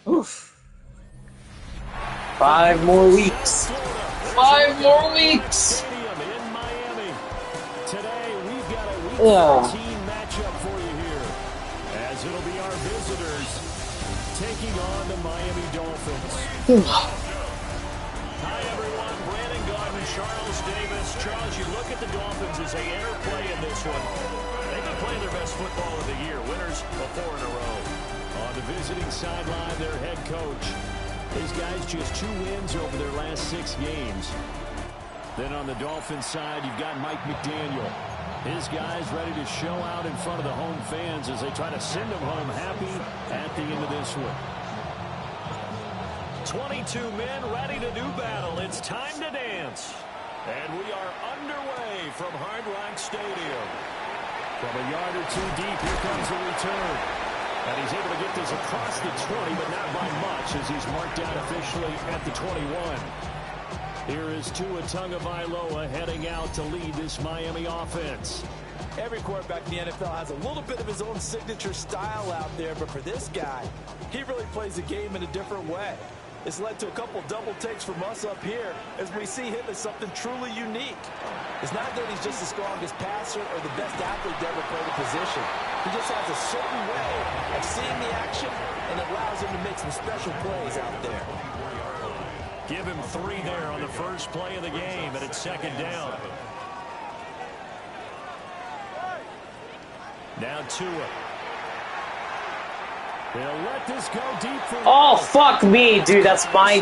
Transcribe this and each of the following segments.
Oof. 5 more weeks. 5 more weeks. Today we've got a Week 13 matchup for you here, as it'll be our visitors taking on the Miami Dolphins. Hi everyone, Brandon Gordon, Charles Davis. Charles, you look at the Dolphins as they interplay in this one. They've been playing their best football of the year, winners of 4 in a row. On the visiting sideline, their head coach. These guys just 2 wins over their last 6 games. Then on the Dolphins side, you've got Mike McDaniel. His guys ready to show out in front of the home fans as they try to send them home happy at the end of this one. 22 men ready to do battle. It's time to dance. And we are underway from Hard Rock Stadium. From a yard or 2 deep, here comes the return. And he's able to get this across the 20, but not by much as he's marked down officially at the 21. Here is Tua Tagovailoa heading out to lead this Miami offense. Every quarterback in the NFL has a little bit of his own signature style out there, but for this guy, he really plays the game in a different way. It's led to a couple double takes from us up here as we see him as something truly unique. It's not that he's just the strongest passer or the best athlete to ever play the position. He just has a certain way of seeing the action, and it allows him to make some special plays out there. Give him 3 there on the first play of the game, and it's 2nd down. Now Tua. They'll let this go deep for Oh, fuck me, dude. That's my...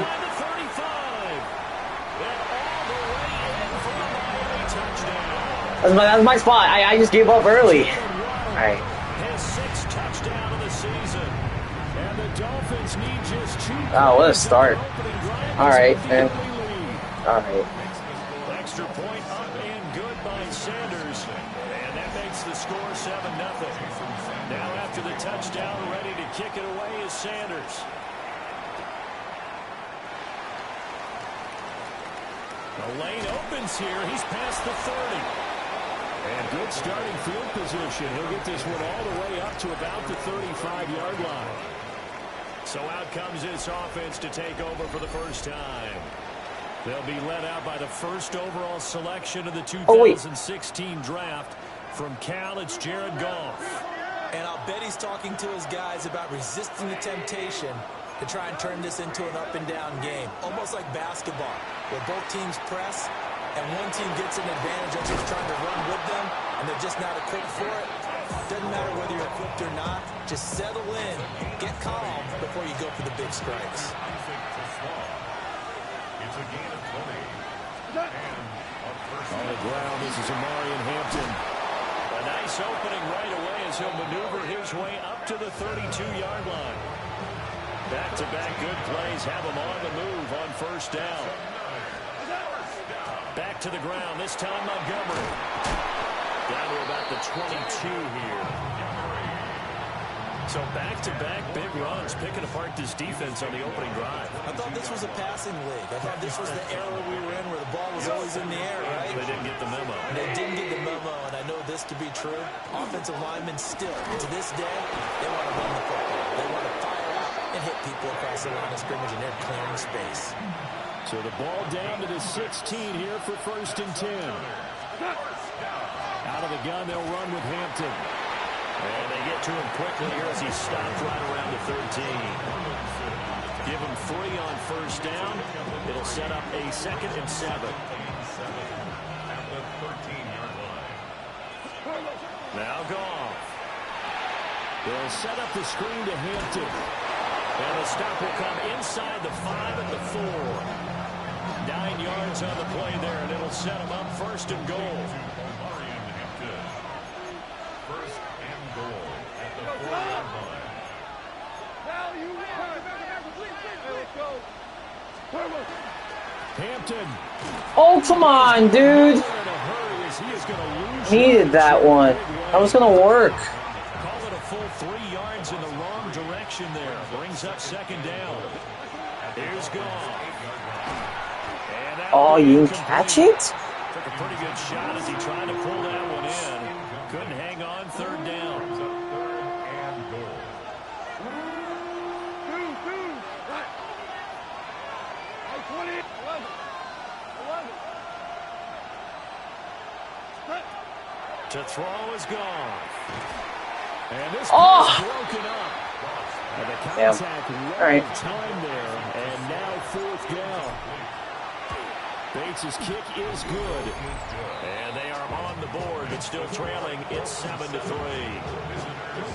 That's my spot. I just gave up early. Alright. His 6th touchdown of the season. And the Dolphins need just 2. Oh, what a start. Alright, man. Alright. Extra point up and good by Sanders. And that makes the score 7-0. Now after the touchdown, ready to kick it away is Sanders. The lane opens here. He's past the 30. And good starting field position. He'll get this one all the way up to about the 35-yard line. So out comes this offense to take over for the first time. They'll be led out by the first overall selection of the 2016 draft. From Cal, it's Jared Goff. And I'll bet he's talking to his guys about resisting the temptation to try and turn this into an up-and-down game. Almost like basketball, where both teams press, and one team gets an advantage of just trying to run with them, and they're just not equipped for it. Doesn't matter whether you're equipped or not. Just settle in, get calm before you go for the big strikes. On the ground, this is Amarian Hampton. A nice opening right away as he'll maneuver his way up to the 32-yard line. Back-to-back good plays have him on the move on first down. Back to the ground, this time Montgomery. Down to about the 22 here. So back-to-back big runs, picking apart this defense on the opening drive. I thought this was a passing league. I thought this was the era we were in where the ball was always in the air, right? They didn't get the memo. They didn't get the memo, and I know this to be true. Offensive linemen still, to this day, they want to run the football. They want to fire out and hit people across the line of scrimmage, and they're clearing space. So the ball down to the 16 here for 1st and 10. Out of the gun, they'll run with Hampton. And they get to him quickly here as he stopped right around the 13. Give him 3 on first down. It'll set up a 2nd and 7. Now Goff. They'll set up the screen to Hampton. And the stop will come inside the 5 and the 4. 9 yards on the play there, and it'll set him up 1st and goal. Hampton. Oh, come on, dude. Needed that one. That was going to work. Call it a full 3 yards in the wrong direction there. Brings up second down. Here's Goff. Oh, you didn't catch it? Took a pretty good shot as he tried to pull that one in. Couldn't hang on, third down. To throw is gone. And this is broken up. And the contact right time there. And now fourth down. Bates' kick is good. And they are on the board, but still trailing. It's 7-3.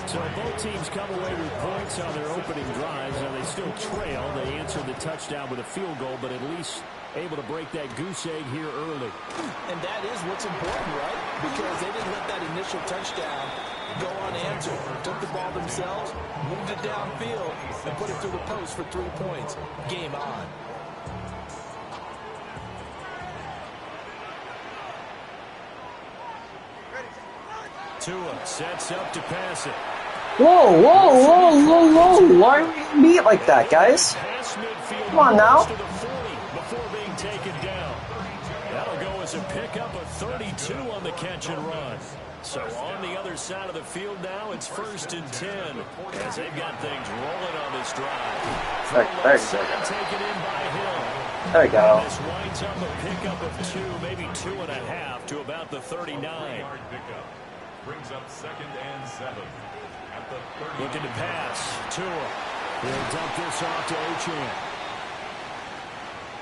So both teams come away with points on their opening drives. Now they still trail. They answered the touchdown with a field goal, but at least able to break that goose egg here early. And that is what's important, right? Because they didn't let that initial touchdown go unanswered. Took the ball themselves, moved it downfield, and put it through the post for 3 points. Game on. Tua sets up to pass it. Whoa, whoa, whoa, whoa, whoa. Why are we being like that, guys? Come on now. Before being taken down. That'll go as a pickup of 32 on the catch and run. So on the other side of the field now, it's 1st and 10 as they've got things rolling on this drive. There you go. Taken in by Hill. There you go. This winds up a pickup of 2, maybe 2.5 to about the 39. Brings up 2nd and 7 at the 30. Looking to pass. Tua. He'll dump this off to Ochan.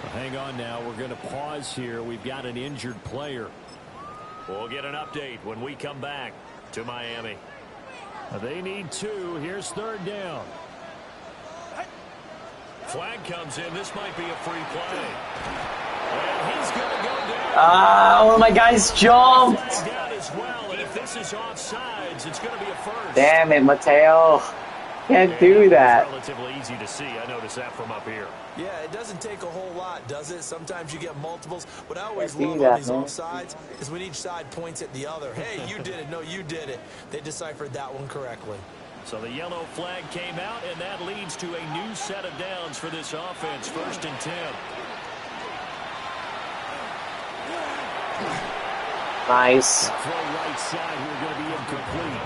Well, hang on now. We're going to pause here. We've got an injured player. We'll get an update when we come back to Miami. They need 2. Here's 3rd down. Flag comes in. This might be a free play. And he's going to go down. Oh, my guys jumped. Down as well. And if this is offsides, it's going to be a first. Damn it, Mateo. Can't do that. It's relatively easy to see. I noticed that from up here. Yeah, it doesn't take a whole lot, does it? Sometimes you get multiples. What I always Can't love do on that, these man. offsides is when each side points at the other. Hey, you did it. No, you did it. They deciphered that one correctly. So the yellow flag came out, and that leads to a new set of downs for this offense. 1st and 10. Nice. Throw right side here going to be incomplete.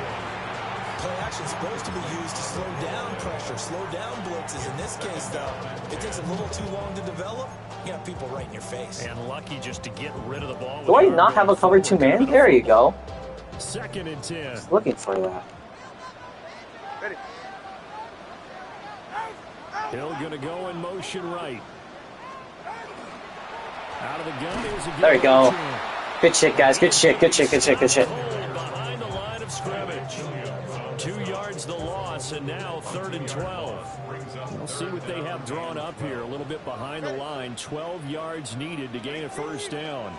Play action supposed to be used to slow down pressure, slow down blitzes. In this case, though, it takes a little too long to develop. You got people right in your face. And lucky just to get rid of the ball. Do I not have a cover 2 man? There you go. 2nd and 10. Just looking for that. Hill going to go in motion right. Out of the gun is a There you go. Good shit, guys. Good shit, good shit, good shit, good shit. Behind the line of scrimmage. 2 yards the loss, and now 3rd and 12. We'll see what they have drawn up here. A little bit behind the line. 12 yards needed to gain a 1st down.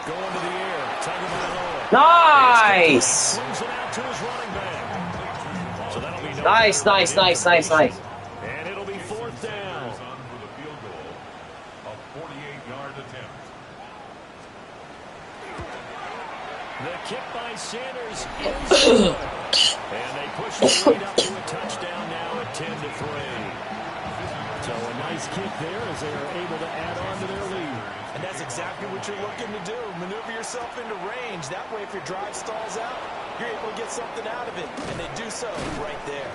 Going to the air. Nice! Swings it out to his running back. So that'll be Nice, nice, nice, nice, nice. And it'll be 4th down. For the field goal, a 48-yard attempt. The kick by Sanders is good. And they push the lead up to a touchdown now at 10-3. So a nice kick there as they are able to add on to their lead. And that's exactly what you're looking to do. Maneuver yourself into range. That way, if your drive stalls out, you're able to get something out of it. And they do so right there.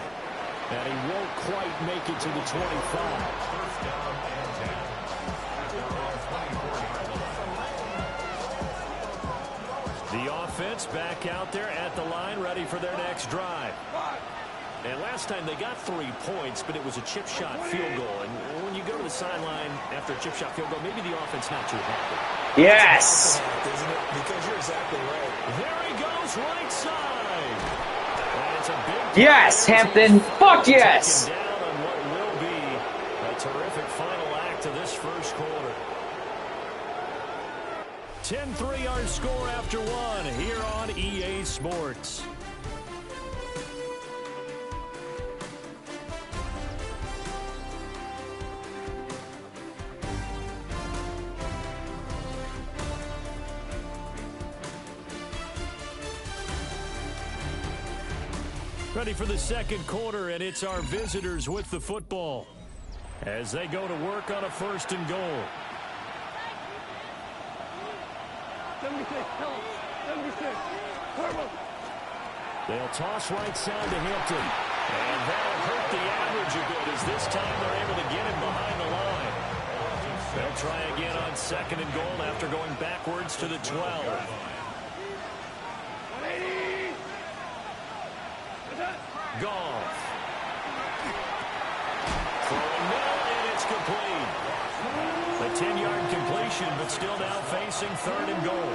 And he won't quite make it to the 25. The offense back out there at the line, ready for their next drive. And last time they got 3 points, but it was a chip shot field goal. And when you go to the sideline after a chip shot field goal, maybe the offense not too happy. Yes! Isn't it? Because you're exactly right. There he goes, right side. And it's a big Yes, Hampton. Fuck yes! down on what will be a terrific final act of this first quarter. 10-3 our score after 1 here on EA Sports. Ready for the second quarter, and it's our visitors with the football as they go to work on a 1st and goal. 76, tell him. 76. They'll toss right side to Hampton. And that'll hurt the average a bit as this time they're able to get him behind the line. They'll try again on 2nd and goal after going backwards to the 12. Goff. Throwing middle, and it's complete. A 10-yard completion, but still now facing 3rd and goal.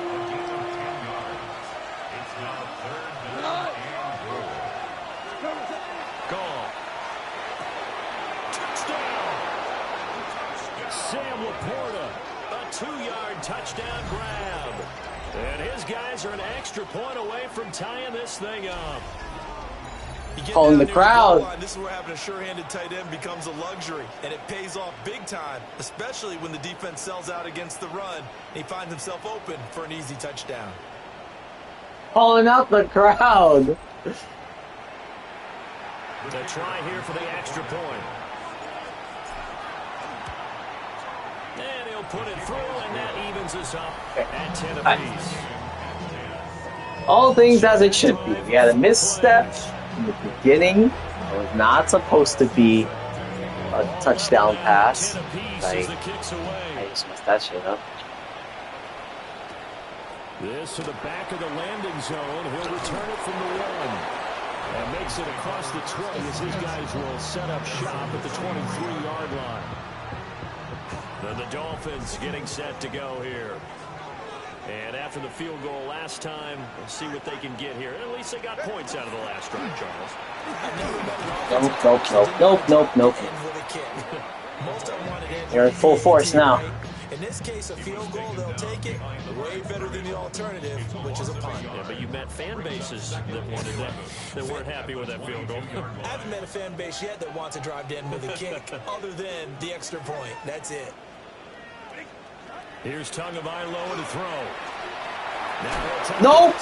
Goff. Touchdown. Sam Laporta, a 2-yard touchdown grab. And his guys are an extra point away from tying this thing up. Calling the crowd. This is where having a sure-handed tight end becomes a luxury, and it pays off big time, especially when the defense sells out against the run. He finds himself open for an easy touchdown. Calling out the crowd. To try here for the extra point. And he'll put it through, and that evens us up at 10 apiece. All things as it should be. We had a misstep in the beginning. It was not supposed to be a touchdown pass. I just messed that shit up. This to the back of the landing zone. He'll return it from the 1. And makes it across the 20 as his guys will set up shop at the 23-yard line. And the Dolphins getting set to go here. And after the field goal last time, we'll see what they can get here. At least they got points out of the last drive, Charles. Nope. You're in full force now. In this case, a field goal, they'll take it way better than the alternative, which is a punt. Yeah, but you met fan bases that wanted that weren't happy with that field goal. I haven't met a fan base yet that wants to drive to end with a kick, other than the extra point. That's it. Here's Tagovailoa to throw. Nope.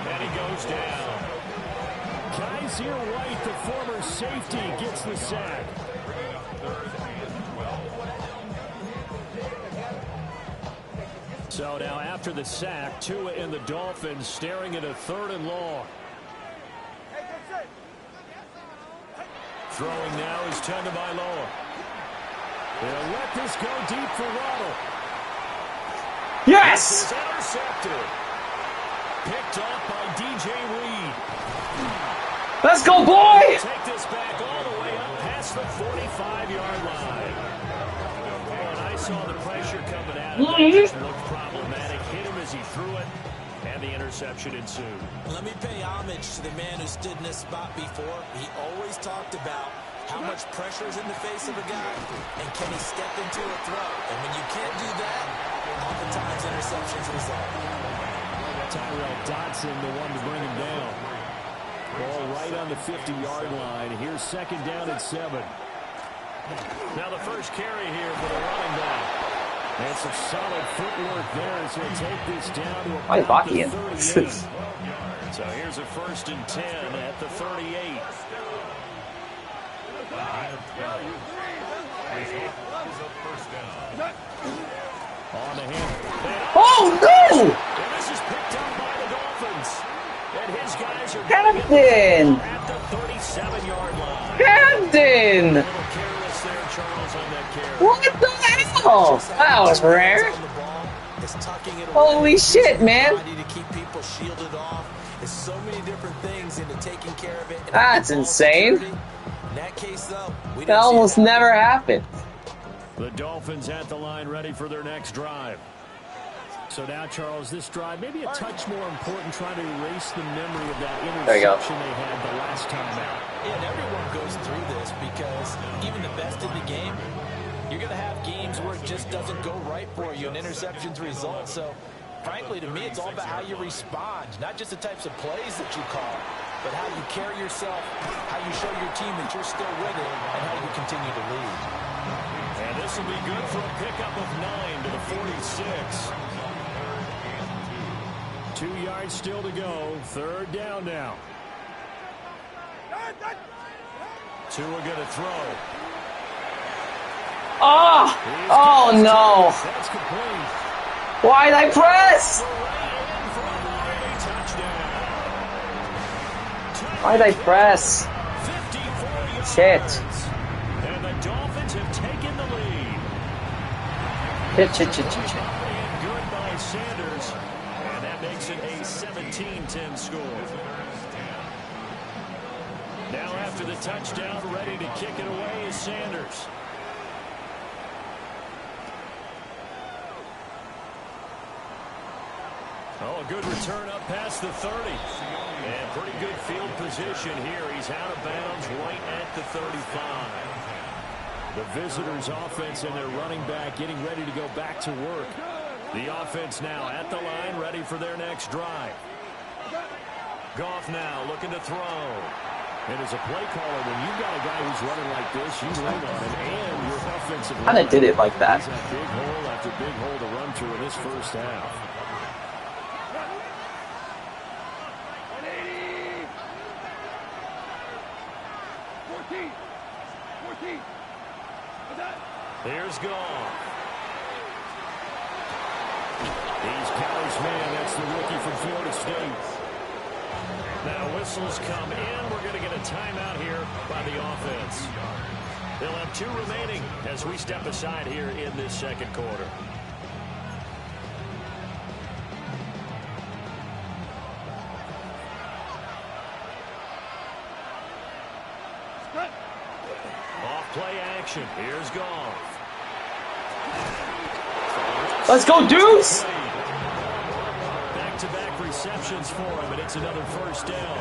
And he goes down. Kaiser White, the former safety, gets the sack. So now after the sack, Tua and the Dolphins staring at a 3rd and long. Throwing now is Tagovailoa. They'll let this go deep for Waddle. Yes! This is intercepted. Picked off by DJ Reed. Let's go, boy! Take this back all the way up past the 45-yard line. And I saw the pressure coming at him. That just looked problematic. Hit him as he threw it, and the interception ensued. Let me pay homage to the man who stood in this spot before. He always talked about how much pressure is in the face of a guy, and can he step into a throw? And when you can't do that, oftentimes interceptions result. Tyrell Dodson, the one to bring him down. Ball right on the 50-yard line. Here's 2nd down and 7. Now the first carry here for the running back. And some solid footwork there as he'll take this down to about the 38. So here's a 1st and 10 at the 38. On the hand. Oh, no! And this is picked up by the Dolphins. And his guys are Hampton! at the 37-yard line. Hampton! A little careless there, Charles, on that carry. What the hell? That was rare. Holy shit, man. To keep people shielded off. There's so many different things into taking care of it. That's insane. In that case, though, That almost never happened. The Dolphins at the line ready for their next drive. So now, Charles, this drive maybe a touch more important, trying to erase the memory of that interception they had the last time out. Yeah, and everyone goes through this because even the best in the game, you're going to have games where it just doesn't go right for you, and interceptions result. So, frankly, to me, it's all about how you respond, not just the types of plays that you call, but how you carry yourself, how you show your team that you're still with it, and how you continue to lead. And this will be good for a pickup of 9 to the 46. 2 yards still to go. 3rd down now. Tua going to throw. Oh no! That's complete. Why'd I press? Why'd I press? 54 Shit. yards. And the Dolphins have taken the lead. Shit. And good by Sanders. And that makes it a 17-10 score. Now after the touchdown, ready to kick it away is Sanders. Oh, a good return up past the 30. And pretty good field position here. He's out of bounds right at the 35. The visitors' offense and their running back getting ready to go back to work. The offense now at the line, ready for their next drive. Goff now looking to throw. And as a play caller, when you've got a guy who's running like this, you lean on him and your offensive line. Kinda did it like that. He's had big hole after big hole to run through in this first half. 14. Here's Goff. He's Cal's man. That's the rookie from Florida State. Now whistles come in. We're going to get a timeout here by the offense. They'll have 2 remaining as we step aside here in this second quarter. Off play action. Here's Goff. Let's go, Deuce! Back-to-back receptions for him, and it's another first down.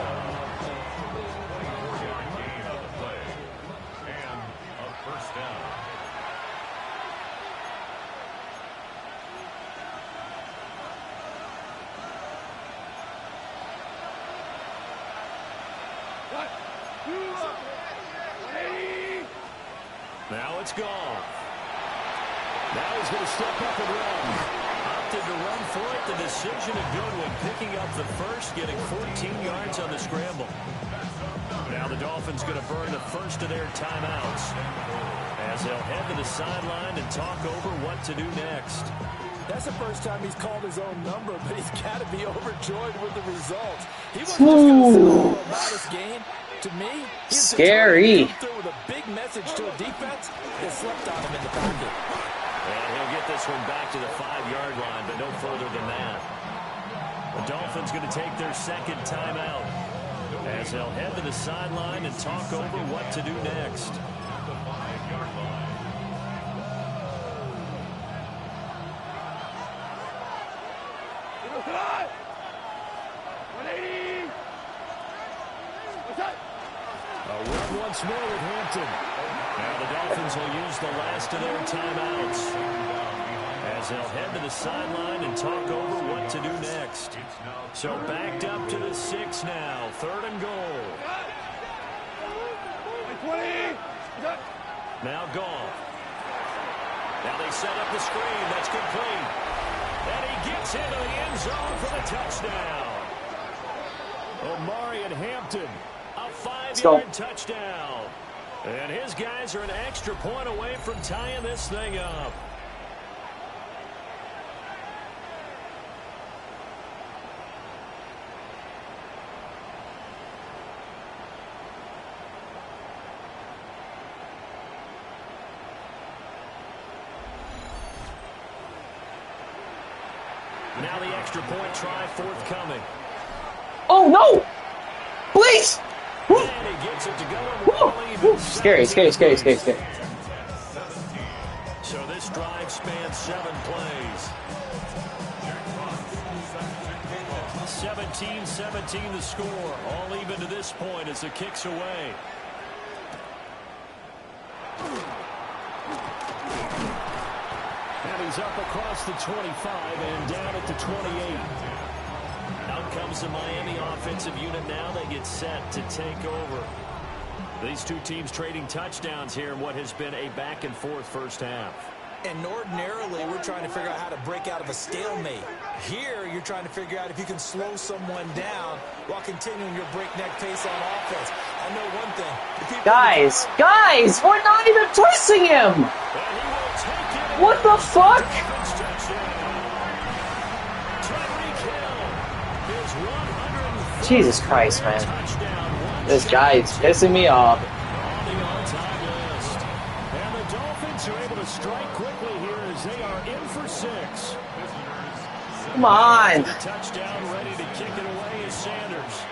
And a first down. Now it's Goff. Now he's going to step up and run. Opted to run for it. The decision of Goodwin picking up the first, getting 14 yards on the scramble. Now the Dolphins going to burn the first of their timeouts as they'll head to the sideline and talk over what to do next. That's the first time he's called his own number, but he's got to be overjoyed with the results. He wasn't just going to say about his game. To me, he's scary. through with a big message to a defense that slept on him in the pocket. And he'll get this one back to the 5-yard line, but no further than that. The Dolphins going to take their second timeout as they'll head to the sideline and talk over what to do next. The 5-yard line. A run once more with Hampton. Now the Dolphins will use the last of their timeouts as they'll head to the sideline and talk over what to do next. So backed up to the 6 now. 3rd and goal. Now Goff. Now they set up the screen. That's complete. And he gets into the end zone for the touchdown. Omari and Hampton. A 5-yard touchdown. And his guys are an extra point away from tying this thing up. Now the extra point try forthcoming. Oh, no! Please! And he gets it to go. Scary. So this drive spans 7 plays. 17-17 the score. All even to this point as the kick's away. And he's up across the 25 and down at the 28. Out comes the Miami offensive unit now. They get set to take over. These two teams trading touchdowns here in what has been a back-and-forth first half. And ordinarily, we're trying to figure out how to break out of a stalemate. Here, you're trying to figure out if you can slow someone down while continuing your breakneck pace on offense. I know one thing. Guys, we're not even pressing him! What the fuck? Jesus Christ, man. This guy is pissing me off. Are able to strike quickly here as they are in for 6. Come on. Touchdown, ready to kick it away is Sanders.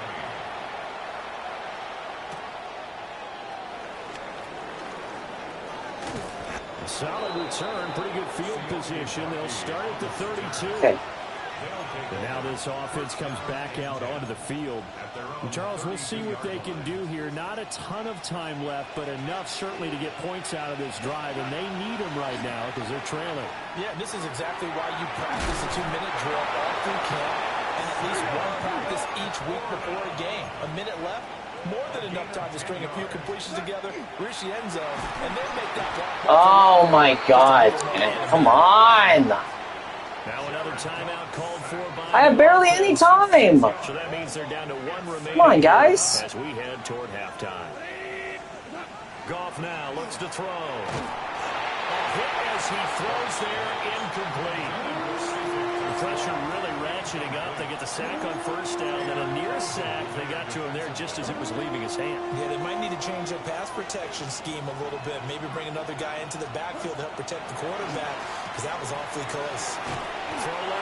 A solid return, pretty good field position. They'll start at the 32. Okay. And now this offense comes back out onto the field. And Charles, we'll see what they can do here. Not a ton of time left, but enough certainly to get points out of this drive. And they need them right now because they're trailing. Yeah, this is exactly why you practice a 2-minute drill all through camp and at least one practice each week before a game. A minute left, more than enough time to string a few completions together, reach the end zone, and then make that block. Oh my God, man. Come on. Now another timeout called for by I have barely any time. So that means they're down to 1 remaining. Come on, guys. As we head toward halftime. Goff now looks to throw. A hit as he throws there, incomplete. The pressure really ratcheting up. They get the sack on first down, and a near sack. They got to him there just as it was leaving his hand. Yeah, they might need to change their pass protection scheme a little bit. Maybe bring another guy into the backfield to help protect the quarterback, because that was awfully close.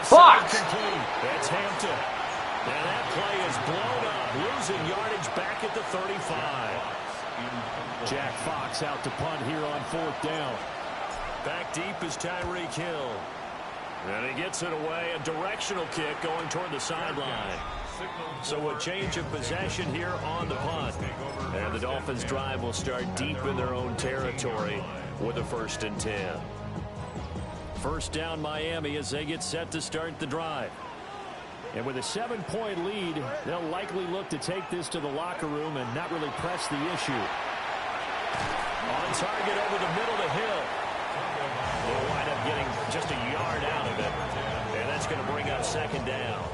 Fuck! That's Hampton. Now that play is blown up, losing yardage back at the 35. Jack Fox out to punt here on 4th down. Back deep is Tyreek Hill. And he gets it away, a directional kick going toward the sideline. So a change of possession here on the punt. And the Dolphins drive will start deep in their own territory with a 1st and 10. First down Miami as they get set to start the drive. And with a 7-point lead, they'll likely look to take this to the locker room and not really press the issue. On target over the middle to Hill. They'll wind up getting just a yard out of it. And that's going to bring up 2nd down.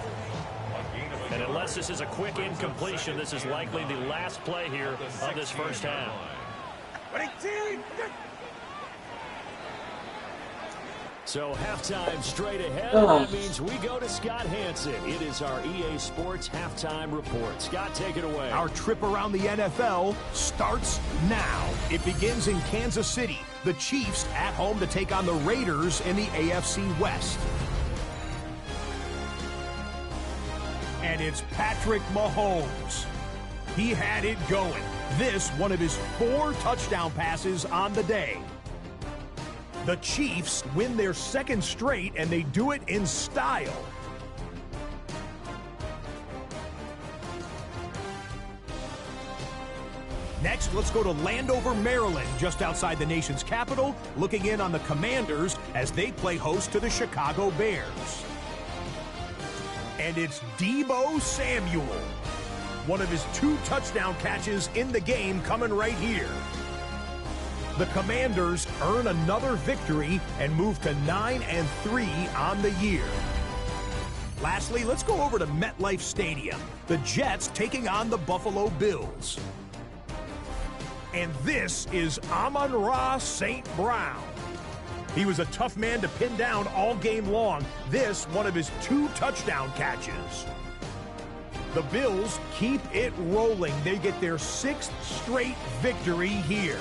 And unless this is a quick incompletion, this is likely the last play here of this first half. So halftime straight ahead. That means we go to Scott Hansen. It is our EA Sports halftime report. Scott, take it away. Our trip around the NFL starts now. It begins in Kansas City. The Chiefs at home to take on the Raiders in the AFC West. And it's Patrick Mahomes. He had it going. This one of his 4 touchdown passes on the day. The Chiefs win their 2nd straight, and they do it in style. Next, let's go to Landover, Maryland, just outside the nation's capital, looking in on the Commanders as they play host to the Chicago Bears. And it's Deebo Samuel. One of his 2 touchdown catches in the game coming right here. The Commanders earn another victory and move to 9-3 on the year. Lastly, let's go over to MetLife Stadium. The Jets taking on the Buffalo Bills. And this is Amon-Ra St. Brown. He was a tough man to pin down all game long. This, one of his 2 touchdown catches. The Bills keep it rolling. They get their 6th straight victory here.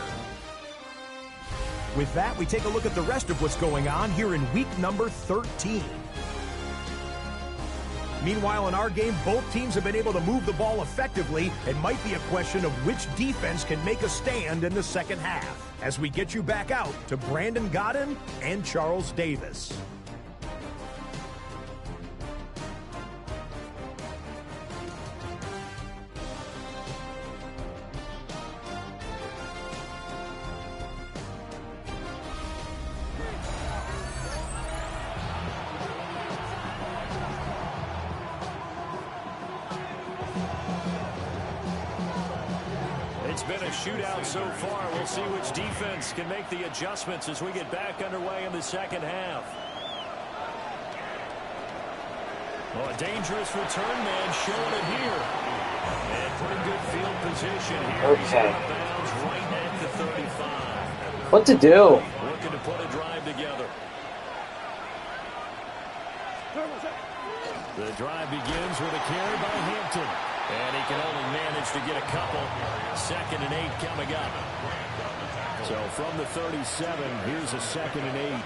With that, we take a look at the rest of what's going on here in week number 13. Meanwhile, in our game, both teams have been able to move the ball effectively. It might be a question of which defense can make a stand in the second half. As we get you back out to Brandon Godden and Charles Davis. been a shootout so far. We'll see which defense can make the adjustments as we get back underway in the second half. Well, a dangerous return man showing it here. And pretty good field position here. Okay. He's out of bounds right at the 35. What to do? Looking to put a drive together. The drive begins with a carry by Hampton. And he can only manage to get a couple. 2nd and 8 coming up. So from the 37, here's a 2nd and 8.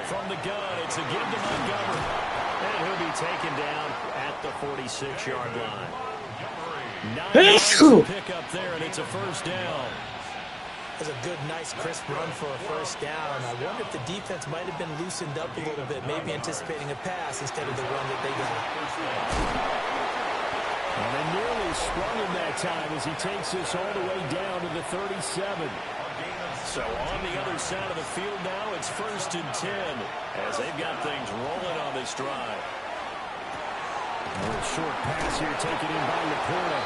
From the gun, it's a give to Montgomery. And he'll be taken down at the 46-yard line. 9 yards to pick up there, and it's a first down. That's a good, nice, crisp run for a first down. I wonder if the defense might have been loosened up a little bit, maybe anticipating a pass instead of the run that they got. And they nearly sprung him that time as he takes this all the way down to the 37. So on the other side of the field now, it's 1st and 10 as they've got things rolling on this drive. A short pass here taken in by Laporta.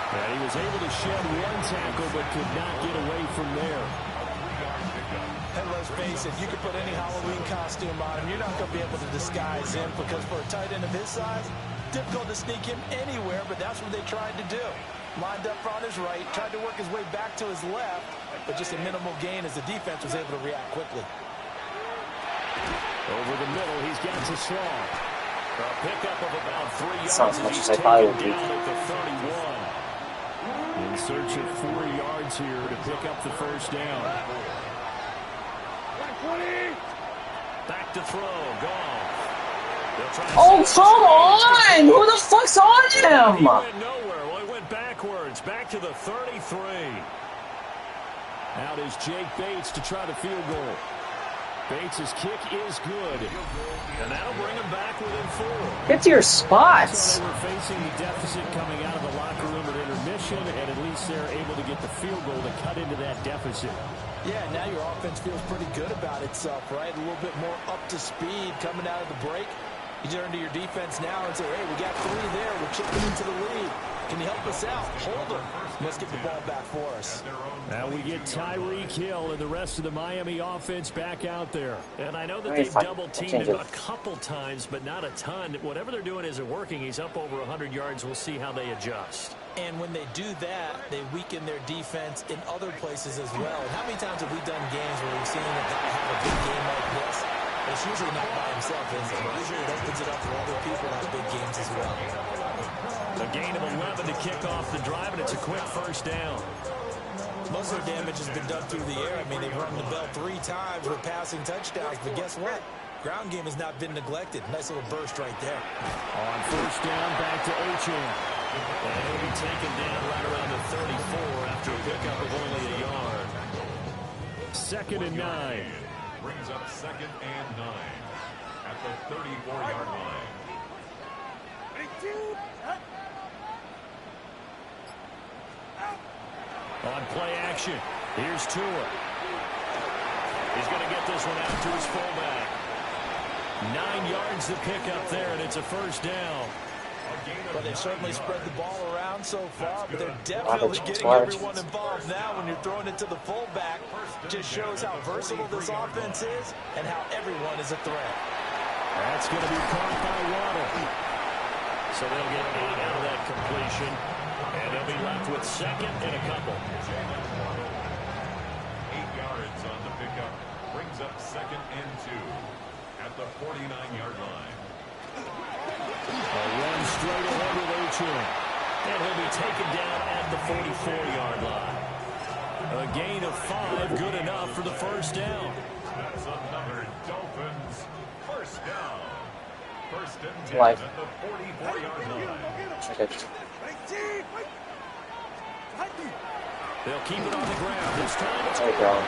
And he was able to shed one tackle but could not get away from there. And let's face it, you can put any Halloween costume on him. You're not going to be able to disguise him because for a tight end of his size, difficult to sneak him anywhere, but that's what they tried to do. Lined up on his right, tried to work his way back to his left, but just a minimal gain as the defense was able to react quickly. Over the middle, he's got to Slaw. A pickup of about 3 yards. Sounds much He's as I thought it would taken be. down at the 31. In search of 4 yards here to pick up the first down. Back to throw. Goff. Oh, come on! Who the fuck's on him? He went nowhere. Well, he went backwards. Back to the 33. Out is Jake Bates to try the field goal. Bates' kick is good. And that'll bring him back within 4. Get to your spots. So they were facing the deficit coming out of the locker room at intermission, and at least they're able to get the field goal to cut into that deficit. Yeah, now your offense feels pretty good about itself, right? A little bit more up to speed coming out of the break. You turn to your defense now and say, hey, we got 3 there. We're chipping into the lead. Can you help us out? Hold them. Let's get the ball back for us. Now we get Tyreek Hill and the rest of the Miami offense back out there. And I know that Very they've fun. double-teamed him a couple times, but not a ton. Whatever they're doing isn't working. He's up over 100 yards. We'll see how they adjust. And when they do that, they weaken their defense in other places as well. And how many times have we done games where we've seen a guy have a big game like this? But it's usually not by himself, is it? Usually it opens it up for other people to have big games as well. A gain of 11 to kick off the drive, and it's a quick first down. Most of the damage has been done through the air. I mean, they've rung the bell 3 times with passing touchdowns. But guess what? Ground game has not been neglected. Nice little burst right there. On first down, back to Achane. And he'll be taken down right around the 34 after a pickup of only a yard. 2nd and 9. Brings up 2nd and 9 at the 34-yard line. On play action, here's Tua. He's going to get this one out to his fullback. 9 yards to pick up there, and it's a first down. Well, they've certainly spread the ball around so far, but they're definitely getting everyone involved now when you're throwing it to the fullback. Just shows how versatile this offense is and how everyone is a threat. That's going to be caught by Waddle. So they'll get 8 out of that completion, and they'll be left with 2nd and a couple. 8 yards on the pickup. Brings up 2nd and 2 at the 49-yard line. A run straight ahead with Achane. And he'll be taken down at the 44-yard line. A gain of 5, good enough for the first down. That's another Dolphins first down. 1st and 10 Life. at the 44-yard line. They'll keep it on the ground. This time it's There you go.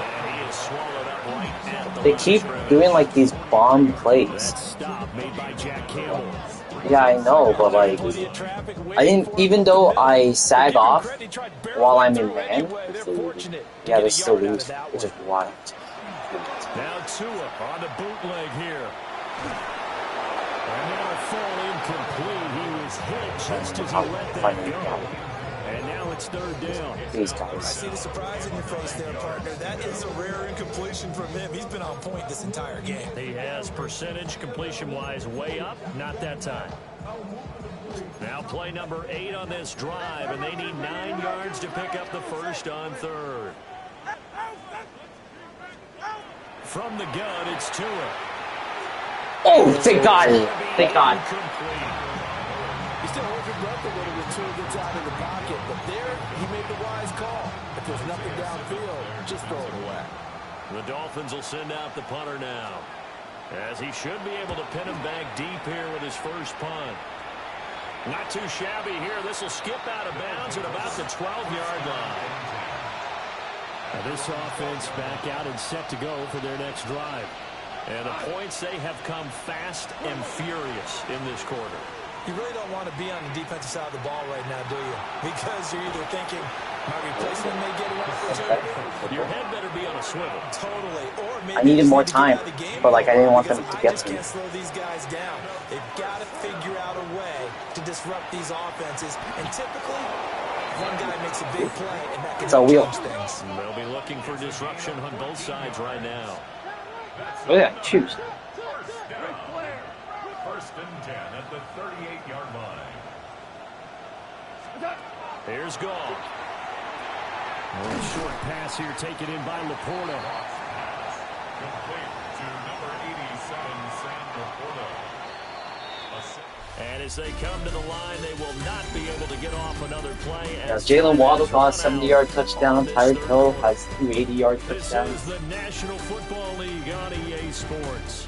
and he is swallowed up right at the They line keep of scrimmage. doing like these bomb plays. That stop made by Jack Campbell. Yeah, I know, but like, I didn't. Even though I sag off while I'm in man, yeah, they still lose, which is wild. Now Tua on the bootleg here. And now a fall incomplete. He was hit just as he let that go. And now It's third down. These I guys. see the surprise in your face there, partner. That is a rare incompletion from him. He's been on point this entire game. He has percentage completion-wise way up. Not that time. Now play number 8 on this drive, and they need 9 yards to pick up the first on third. From the gun, it's Tua. Oh, thank God. Thank God. He still holds his breath a little bit Tua gets out of the pocket, but there he made the wise call. If there's nothing downfield, just throw it away. The Dolphins will send out the punter now, as he should be able to pin him back deep here with his first punt. Not too shabby here. This will skip out of bounds at about the 12-yard line. Now this offense back out and set to go for their next drive. And the points, they have come fast and furious in this quarter. You really don't want to be on the defensive side of the ball right now, do you? Because you're either thinking, my replacement may get an opportunity. Your head better be on a swivel. Totally. Or maybe I needed more time, but like I didn't want them to get to me. I just can't slow these guys down. They've got to figure out a way to disrupt these offenses. And typically, one guy makes a big play, and that can change things. They'll be looking for disruption on both sides right now. Oh yeah, choose. First and 10 at the 38-yard line. Here's Goff. A short pass here taken in by Laporta. Complete to number 87, Sam Laporta. And as they come to the line, they will not be able to get off another play. Now, Jalen Waddle got a 70-yard touchdown. Tyreek Hill has 2 80-yard touchdowns. This is the National Football League on EA Sports.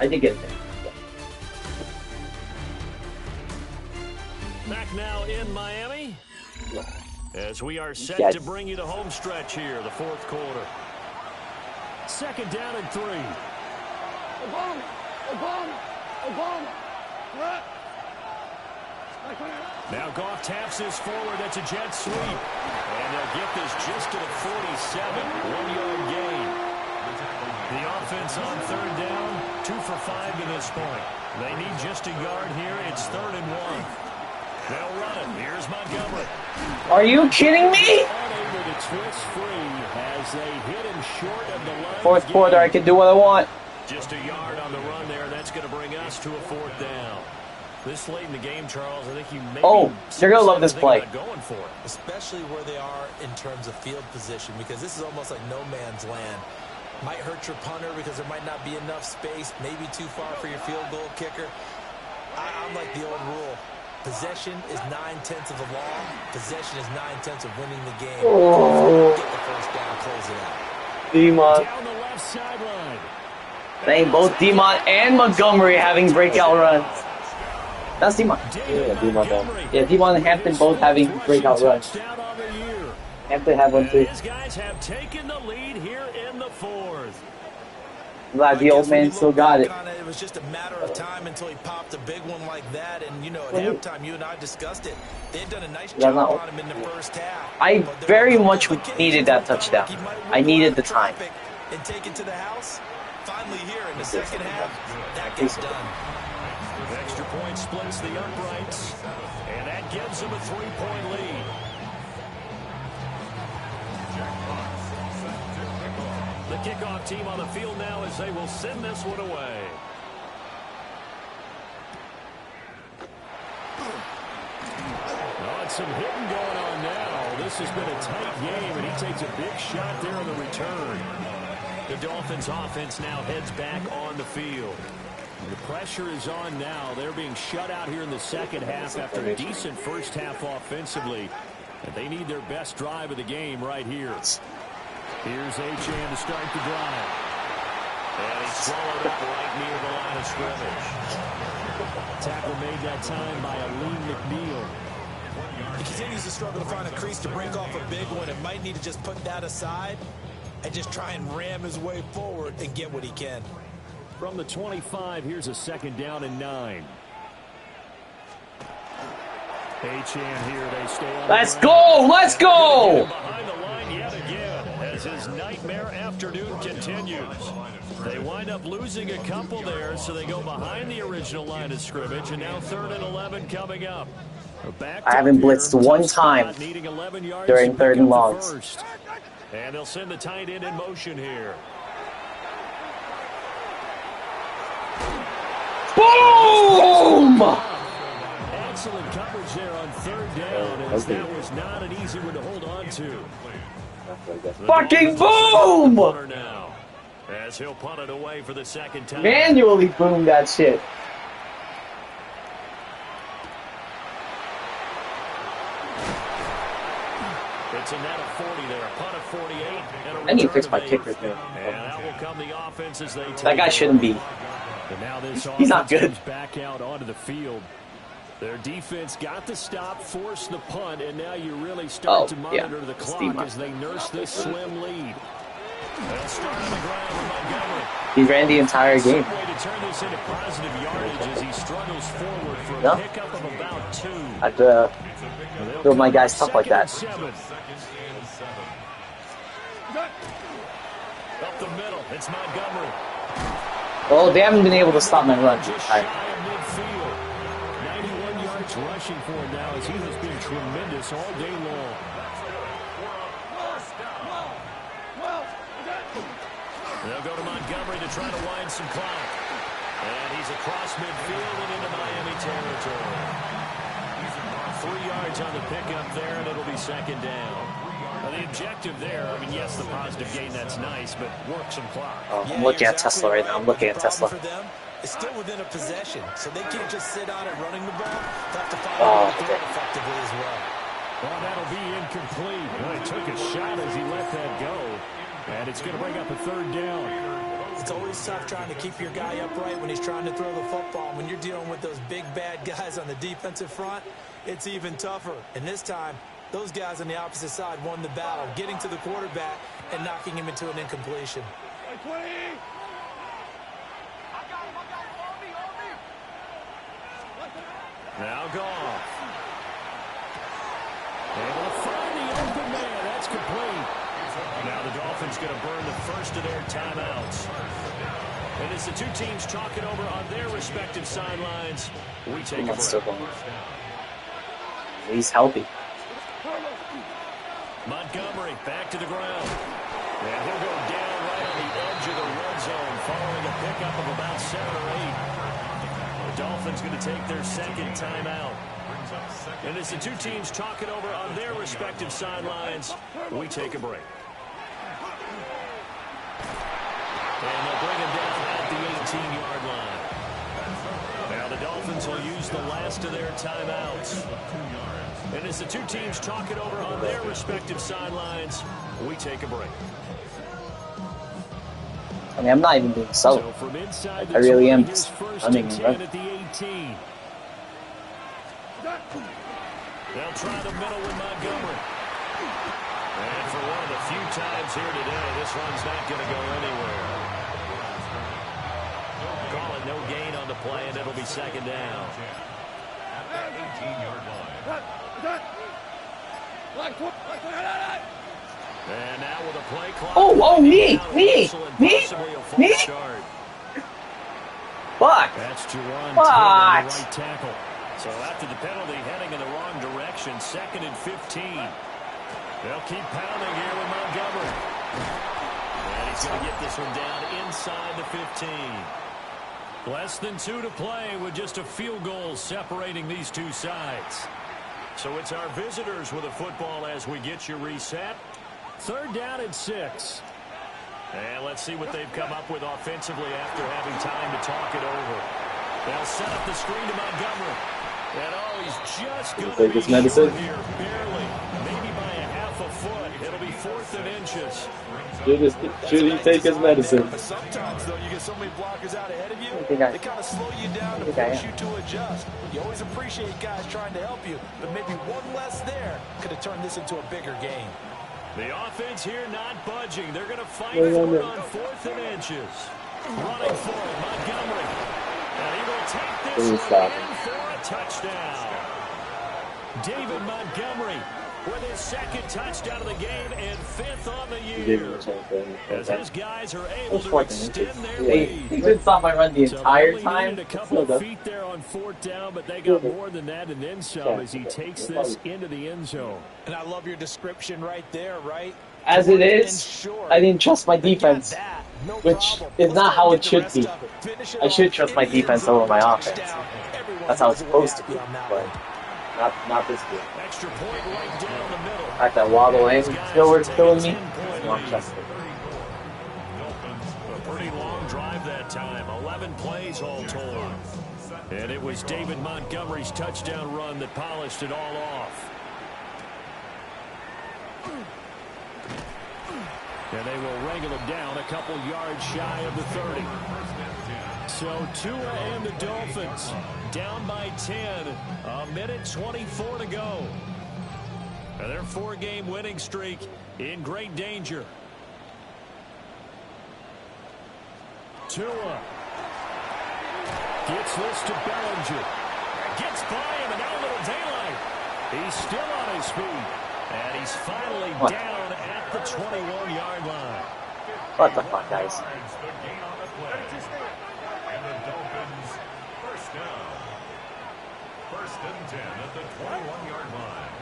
I did get there. Back now in Miami, as we are set to bring you the home stretch here, the fourth quarter. Second down and 3. Obama. Now Goff taps this forward. That's a jet sweep. And they'll get this just to the 47. 1-yard gain. The offense on third down, 2 for 5 to this point. They need just a yard here. It's 3rd and 1. They'll run it. Here's Montgomery. Are you kidding me? Unable to twist free as they hit him short of the line. Fourth quarter, I can do what I want. Just a yard on the run there. That's going to bring us to a 4th down. This late in the game, Charles, I think you may. Oh, you're going to love this play. Going for it, especially where they are in terms of field position, because this is almost like no man's land. Might hurt your punter because there might not be enough space, maybe too far for your field goal kicker. I'm like the old rule. Possession is 9/10 of the law. Possession is 9/10 of winning the game. Oh. Get the first down, close it out. Demont. Down the left sideline. Dang, both Demont and Montgomery having breakout runs. That's Demont. Yeah, Demont. Yeah, Demont and Hampton both having breakout runs. Hampton had one too. These guys have taken the lead here in the 4th. I'm glad the old man still got it. It was just a matter of time until he popped a big one like that. And, you know, at halftime, you and I discussed it. They'd done a nice job on him in the first half. I very much needed that touchdown. I needed the time. And take it to the house. Finally here in the second half, that gets done. The extra point splits the uprights, and that gives them a 3-point lead. The kickoff team on the field now as they will send this one away. Oh, it's some hitting going on now. This has been a tight game, and he takes a big shot there on the return. The Dolphins offense now heads back on the field. The pressure is on now. They're being shut out here in the second half after a decent first half offensively. And they need their best drive of the game right here. Here's Achane to start the drive. And he's swallowed up right near the line of scrimmage. Tackle made that time by Aleem McNeil. He continues to struggle to find a crease to break off a big one and might need to just put that aside and just try and ram his way forward and get what he can. From the 25, here's a 2nd down and 9. Achane here, they stay on. Let's go! Let's go! Behind the line yet again as as his nightmare afternoon continues. They wind up losing a couple there, so they go behind the original line of scrimmage, and now 3rd and 11 coming up. I haven't blitzed one time during 3rd and longs. And they'll send the tight end in motion here. Boom! Excellent coverage there on 3rd down, as that was not an easy one to hold on to. Fucking boom! Now, as he'll punt it away for the 2nd time. Manually boom that shit. It's a net of 40 there, a punt of 48. And I need to fix my kickers, man. And that will come the offense as they take That guy shouldn't be. And now this He's not good. comes back out onto the field. Their defense got the stop, forced the punt, and now you really start to monitor the clock as they nurse this slim lead. They'll start on the ground with Montgomery. He ran the entire game. Some way to turn this into positive yardage as he struggles forward for a pickup of about 2. I'd throw my guys tough like that. Up the middle, it's Montgomery. Oh, they haven't been able to stop my run. Just shy of midfield. 91 yards rushing for him now as he has been tremendous all day long. They'll go to Montgomery to try to wind some clock. And he's across midfield and into Miami territory. 3 yards on the pickup there, and it'll be 2nd down. Now the objective there, I mean, yes, the positive gain, that's nice, but work some clock. Oh, I'm looking at Tesla right now. I'm looking at Tesla. For them, it's still within a possession, so they can't just sit on it running the ball. They have to find a way to throw it effectively as well. Well, that'll be incomplete. Well, he took a shot as he let that go, and it's going to bring up a 3rd down. It's always tough trying to keep your guy upright when he's trying to throw the football. When you're dealing with those big, bad guys on the defensive front, it's even tougher. And this time, those guys on the opposite side won the battle, getting to the quarterback and knocking him into an incompletion. Now Goff. Able to find the open man. That's complete. Now the Dolphins going to burn the first of their timeouts. And as the two teams talk it over on their respective sidelines, we take a break. He's healthy. Montgomery back to the ground. And he'll go down right on the edge of the red zone following a pickup of about 7 or 8. The Dolphins going to take their 2nd timeout. And as the two teams talk it over on their respective sidelines, we take a break. And they'll bring him down at the 18-yard line. Now the Dolphins will use the last of their timeouts. And as the two teams talk it over on their respective sidelines, we take a break. I mean, I'm not even being subtle. So from inside the I really am. his first I'm and 10 at the 18. They'll try the middle with Montgomery. And for one of the few times here today, this run's not going to go anywhere. Call it no gain on the play, and it'll be 2nd down. At the 18-yard line. And now with a play clock. Oh, me. Fuck. That's Jerron What? Taylor, the right tackle. So after the penalty, heading in the wrong direction, 2nd and 15. They'll keep pounding here with Montgomery. And he's going to get this one down inside the 15. Less than 2 to play with just a field goal separating these two sides. So it's our visitors with a football as we get you reset. 3rd down and 6. And let's see what they've come up with offensively after having time to talk it over. They'll set up the screen to Montgomery. And he's just going to be short here, barely. Maybe by a half a foot. It'll be 4th and inches. Should he take his medicine? Sometimes, though, you get so many blockers out ahead of you, they kind of slow you down to force you to adjust. You always appreciate guys trying to help you, but maybe one less there could have turned this into a bigger game. The offense here not budging. They're going to fight for it on 4th and inches. Running for it, Montgomery. And he will take this one in for a touchdown. David Montgomery with his second touchdown of the game and 5th on the year. As his guys are able to extend their lead. He did stop my run the entire Only time. needed a couple of feet there on 4th down, but they got more than that and then some as he takes this into the end zone. And I love your description right there, right? As it is, I didn't trust my defense, which is not how it should be. I should trust my defense over my offense. That's how it's supposed to be, but not this game. Extra point right down the middle. The fact that Waddle and Gilbert's killing me, it's not trusted. A pretty long drive that time, 11 plays all told. And it was David Montgomery's touchdown run that polished it all off. And they will wrangle him down a couple yards shy of the 30. So Tua and the Dolphins down by 10. A minute 24 to go. And their 4-game winning streak in great danger. Tua gets this to Bellinger. Gets by him and now a little daylight. He's still on his feet. And he's finally down at the 21-yard line. What the fuck, guys? And the Dolphins first down. 1st and 10 at the 21-yard line.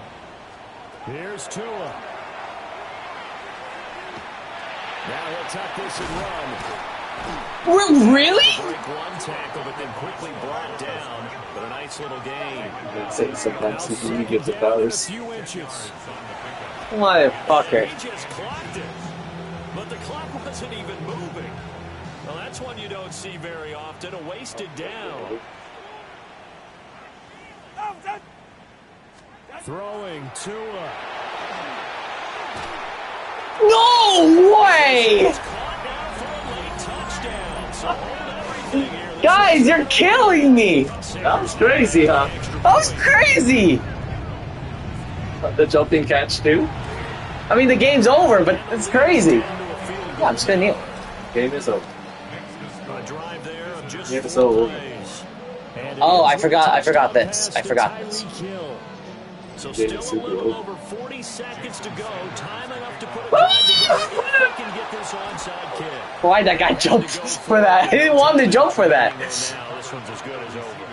Here's Tua. Now he'll tuck this and run. Really? Break one tackle, but then quickly brought down. But a nice little gain. Say sometimes he gives it powers. A few inches. Motherfucker. He just clocked it. But the clock wasn't even moving. Well, that's one you don't see very often. A wasted down. Throwing Tua. No way! Guys, you're killing me! That was crazy, huh? That was crazy! The jumping catch, too? I mean, the game's over, but it's crazy. Yeah, I'm just gonna kneel. Game is over. Game is over. Oh, I forgot this. So still a little over 40 seconds to go. Time enough to put a drive together if they can get this onside kick. Why'd that guy jump for that? He didn't want him to jump for that. Now this one's as good as over.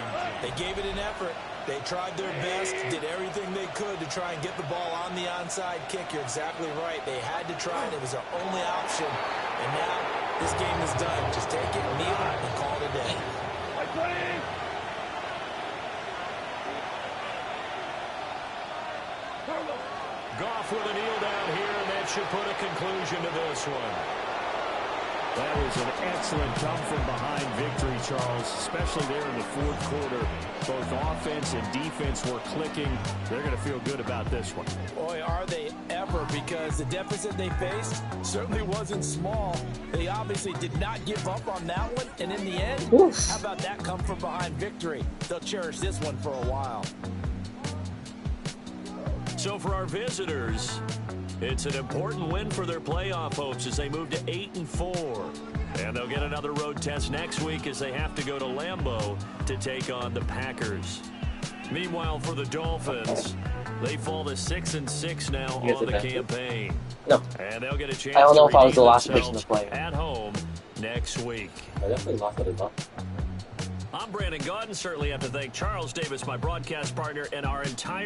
They gave it an effort. They tried their best, did everything they could to try and get the ball on the onside kick. You're exactly right. They had to try it. It was their only option. And now this game is done. Just take it, kneel, and call it a day. Goff with a kneel down here, and that should put a conclusion to this one. That was an excellent come-from-behind victory, Charles, especially there in the 4th quarter. Both offense and defense were clicking. They're going to feel good about this one. Boy, are they ever, because the deficit they faced certainly wasn't small. They obviously did not give up on that one, and in the end, how about that come-from-behind victory? They'll cherish this one for a while. So for our visitors, it's an important win for their playoff hopes as they move to 8-4. And they'll get another road test next week as they have to go to Lambeau to take on the Packers. Meanwhile, for the Dolphins, they fall to 6-6 now on the campaign. No. And they'll get a chance I don't know to if I was the redeem last person to themselves play. at home next week. I definitely lost it as well. I'm Brandon Gaudin. Certainly have to thank Charles Davis, my broadcast partner, and our entire